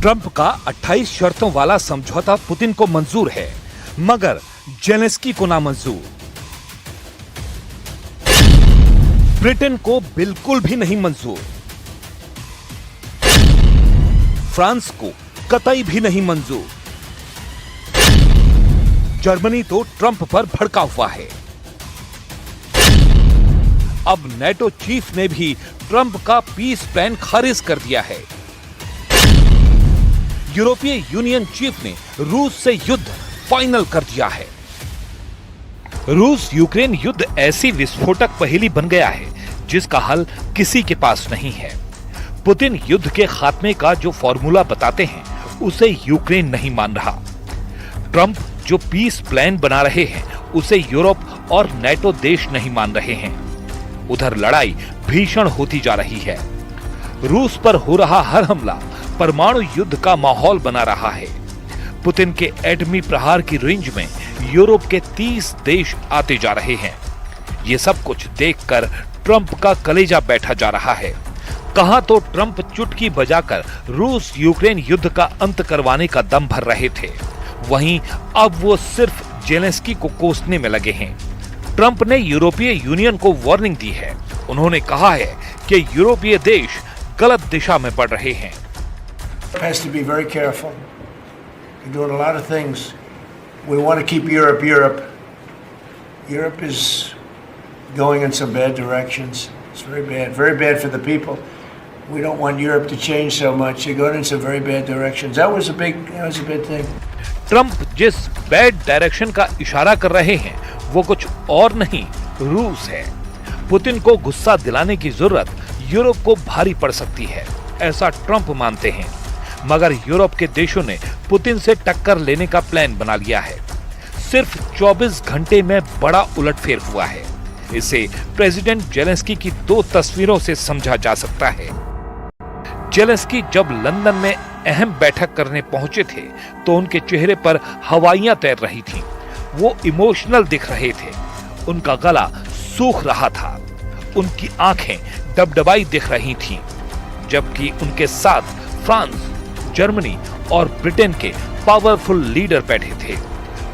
Trump का 28 शर्तों वाला समझौता पुतिन को मंजूर है, मगर जेलेंस्की को नामंजूर। ब्रिटेन को बिल्कुल भी नहीं मंजूर, फ्रांस को कतई भी नहीं मंजूर। जर्मनी तो ट्रंप पर भड़का हुआ है। अब नेटो चीफ ने भी ट्रंप का पीस प्लान खारिज कर दिया है। यूरोपीय यूनियन चीफ ने रूस से युद्ध फाइनल कर दिया है। रूस यूक्रेन युद्ध ऐसी विस्फोटक पहेली बन गया है जिसका हल किसी के पास नहीं है। पुतिन युद्ध के खात्मे का जो फॉर्मूला बताते हैं उसे यूक्रेन नहीं मान रहा। ट्रंप जो पीस प्लान बना रहे हैं उसे यूरोप और नेटो देश नहीं मान रहे हैं। उधर लड़ाई भीषण होती जा रही है। रूस पर हो रहा हर हमला परमाणु युद्ध का माहौल बना रहा है। पुतिन के एटमी प्रहार की रेंज में यूरोप के 30 देश आते जा रहे हैं। ये सब कुछ देखकर ट्रंप का कलेजा बैठा जा रहा है। कहां तो ट्रंप चुटकी बजाकर रूस यूक्रेन युद्ध का अंत करवाने का दम भर रहे थे, वहीं अब वो सिर्फ जेलेंस्की को कोसने में लगे हैं। ट्रंप ने यूरोपीय यूनियन को वार्निंग दी है। उन्होंने कहा है कि यूरोपीय देश गलत दिशा में बढ़ रहे हैं। Has to be very careful. You're doing a lot of things. We want to keep Europe Europe. Europe is going in some bad directions. It's very bad for the people. We don't want Europe to change so much. They're going in some very bad directions. That was a big thing. Trump जिस bad direction का इशारा कर रहे हैं वो कुछ और नहीं, रूस है। पुतिन को गुस्सा दिलाने की जरूरत यूरोप को भारी पड़ सकती है, ऐसा ट्रंप मानते हैं। मगर यूरोप के देशों ने पुतिन से टक्कर लेने का प्लान बना लिया है। सिर्फ 24 घंटे में बड़ा उलटफेर हुआ है। इसे प्रेसिडेंट जेलेंस्की की 2 तस्वीरों से समझा जा सकता है। जेलेंस्की जब लंदन में अहम बैठक करने पहुंचे थे तो उनके चेहरे पर हवाइयां तैर रही थीं। वो इमोशनल दिख रहे थे। उनका गला सूख रहा था। उनकी आंखें डबडबाई दिख रही थीं। जबकि उनके साथ फ्रांस, जर्मनी और ब्रिटेन के पावरफुल लीडर बैठे थे।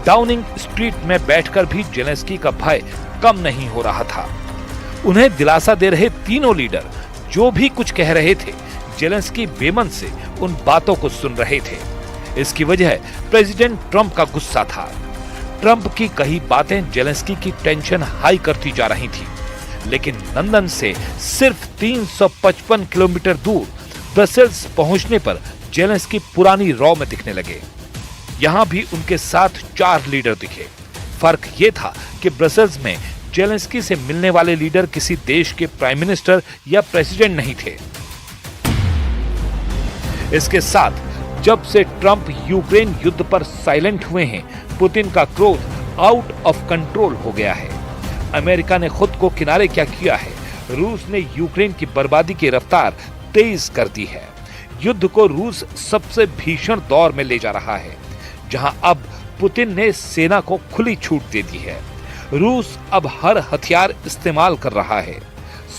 डाउनिंग स्ट्रीट में बैठकर भी जेलेंस्की का भय कम नहीं हो रहा था। उन्हें दिलासा दे रहे तीनों लीडर जो भी कुछ कह रहे थे, जेलेंस्की बेमन से उन बातों को सुन रहे थे। इसकी वजह प्रेसिडेंट ट्रंप का गुस्सा था। ट्रंप की कही बातें जेलेंस्की की टेंशन हाई करती जा रही थी। लेकिन लंदन से सिर्फ 355 किलोमीटर दूर ब्रसेल्स पहुंचने पर जेलेंस्की पुरानी रॉ में दिखने लगे। यहां भी उनके साथ 4 लीडर दिखे। फर्क ये था कि ब्रसेल्स में जेलेंस्की से मिलने वाले लीडर किसी देश के प्राइम मिनिस्टर या प्रेसिडेंट नहीं थे। इसके साथ जब से ट्रंप यूक्रेन युद्ध पर साइलेंट हुए हैं, पुतिन का क्रोध आउट ऑफ कंट्रोल हो गया है। अमेरिका ने खुद को किनारे क्या किया है। रूस ने यूक्रेन की बर्बादी की रफ्तार तेज कर दी है। युद्ध को रूस सबसे भीषण दौर में ले जा रहा है, जहां अब पुतिन ने सेना को खुली छूट दे दी है। रूस अब हर हथियार इस्तेमाल कर रहा है।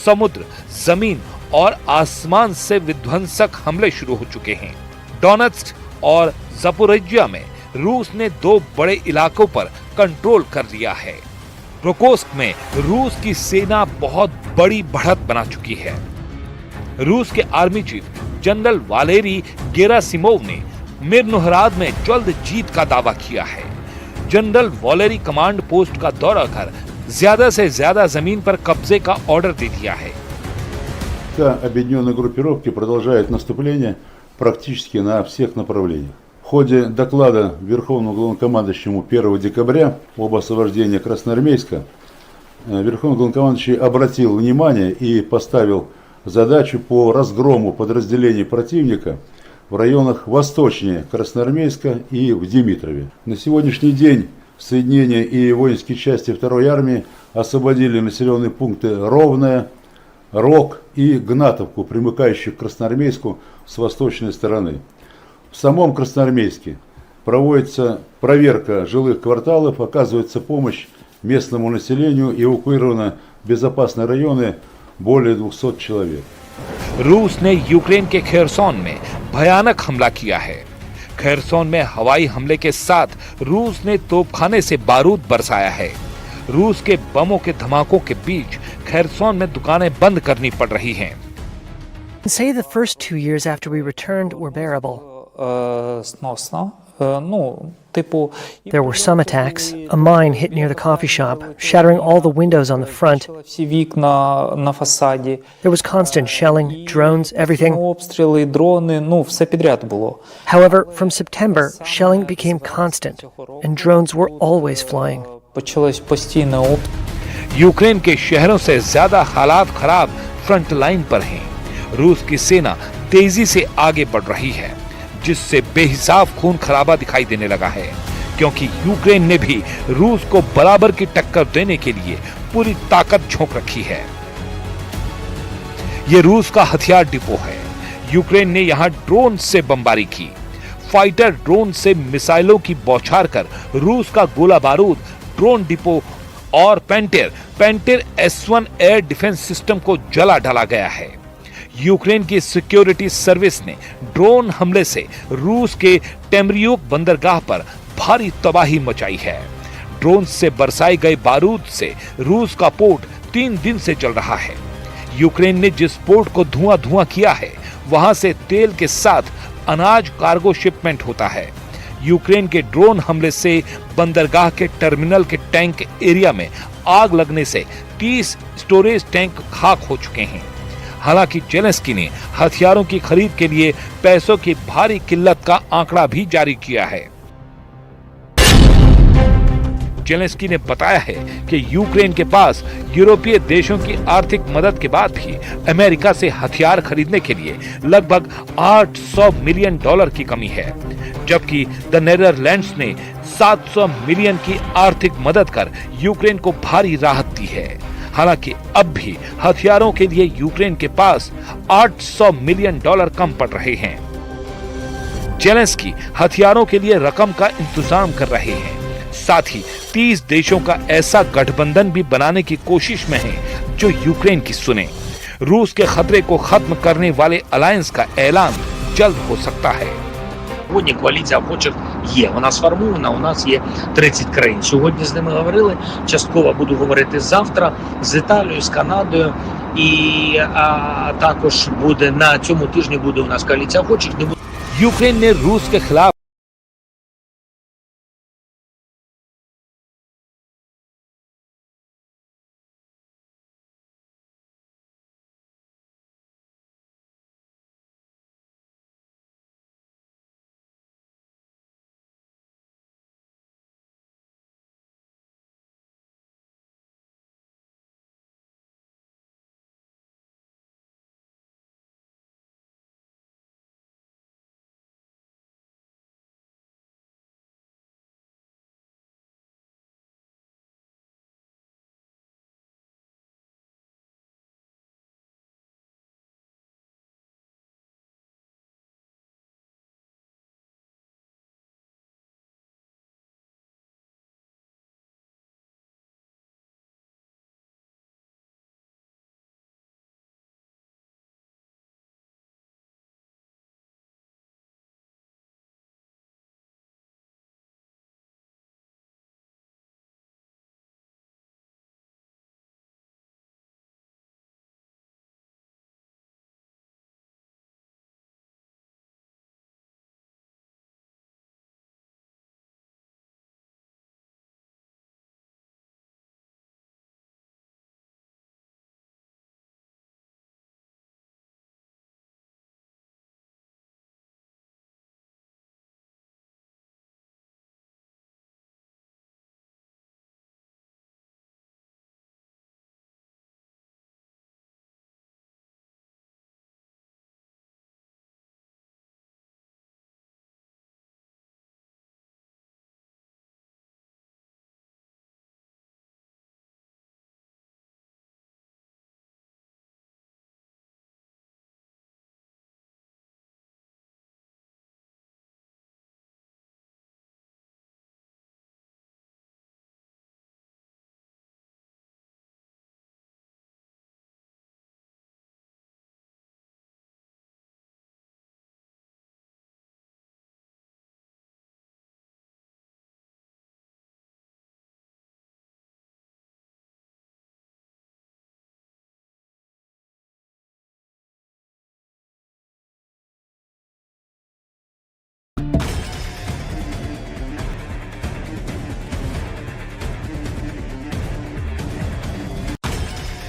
समुद्र, जमीन और आसमान से विध्वंसक हमले शुरू हो चुके हैं। डोनेत्स्क और ज़पोरिज्जिया में रूस ने 2 बड़े इलाकों पर कंट्रोल कर लिया है। रोकोस्क में रूस की सेना बहुत बड़ी बढ़त बना चुकी है। रूस के army chief general Valery Gerasimov ने मिर्नोहराद में जल्द जीत का दावा किया है। जनरल वालेरी कमांड पोस्ट का दौरा कर ज्यादा से ज्यादा जमीन पर कब्जे का ऑर्डर दे दिया है। Объединенной группировки продолжает наступление практически на всех направлениях. В ходе доклада Верховному главнокомандующему 1 декабря об освобождении Красноармейска Верховный главнокомандующий обратил внимание и поставил задачу по разгрому подразделений противника в районах восточнее Красноармейска и в Димитрове. На сегодняшний день соединения и воинские части 2-й армии освободили населенные пункты Ровное, Рог и Гнатовку, примыкающих к Красноармейску с восточной стороны. В самом Красноармейске проводится проверка жилых кварталов, оказывается помощь местному населению, эвакуировано в безопасные районы более 200 человек. रूस ने यूक्रेन के खेरसोन में भयानक हमला किया है। खैरसोन में हवाई हमले के साथ रूस ने तोपखाने से बारूद बरसाया है। रूस के बमों के धमाकों के बीच खैरसोन में दुकानें बंद करनी पड़ रही हैं। Say the first 2 years after we returned were bearable. Сносно. Ну, типу, There were some attacks. A mine hit near the coffee shop, shattering all the windows on the front. всі вікна на фасаді. There was constant shelling, drones, everything. Обстріли, дрони, ну, все підряд було. However, from September, shelling became constant, and drones were always flying. Почалось постійне обстріли. Ukraine के शहरों से ज्यादा हालात खराब front line पर हैं। रूस की सेना तेजी से आगे बढ़ रही है, जिससे बेहिसाब खून खराबा दिखाई देने लगा है, क्योंकि यूक्रेन ने भी रूस को बराबर की टक्कर देने के लिए पूरी ताकत झोंक रखी है। यह रूस का हथियार डिपो है। यूक्रेन ने यहां ड्रोन से बमबारी की। फाइटर ड्रोन से मिसाइलों की बौछार कर रूस का गोला बारूद ड्रोन डिपो और पेंटेर S1 एयर डिफेंस सिस्टम को जला डाला गया है। यूक्रेन की सिक्योरिटी सर्विस ने ड्रोन हमले से रूस के टेमरियुक बंदरगाह पर भारी तबाही मचाई है। ड्रोन से बरसाए गए बारूद से रूस का पोर्ट 3 दिन से जल रहा है। यूक्रेन ने जिस पोर्ट को धुआं किया है, वहां से तेल के साथ अनाज कार्गो शिपमेंट होता है। यूक्रेन के ड्रोन हमले से बंदरगाह के टर्मिनल के टैंक एरिया में आग लगने से 30 स्टोरेज टैंक खाक हो चुके हैं। हालांकि जेलेंस्की ने हथियारों की खरीद के लिए पैसों की भारी किल्लत का आंकड़ा भी जारी किया है। जेलेंस्की ने बताया है कि यूक्रेन के पास यूरोपीय देशों की आर्थिक मदद के बाद भी अमेरिका से हथियार खरीदने के लिए लगभग $800 मिलियन की कमी है, जबकि द नेदरलैंड्स ने 700 मिलियन की आर्थिक मदद कर यूक्रेन को भारी राहत दी है। हालांकि अब भी हथियारों के लिए यूक्रेन के पास $800 मिलियन कम पड़ रहे हैं। जेलेंस्की हथियारों के लिए रकम का इंतजाम कर रहे हैं, साथ ही 30 देशों का ऐसा गठबंधन भी बनाने की कोशिश में है जो यूक्रेन की सुने। रूस के खतरे को खत्म करने वाले अलायंस का ऐलान जल्द हो सकता है। Сьогодні коаліція охочих є. Вона сформована, у нас є 30 країн. Сьогодні з ними говорили, частково буду говорити завтра з Італією, з Канадою. І також буде на цьому тижні буде у нас коаліція охочих. यूक्रेन ने रूस के खिलाफ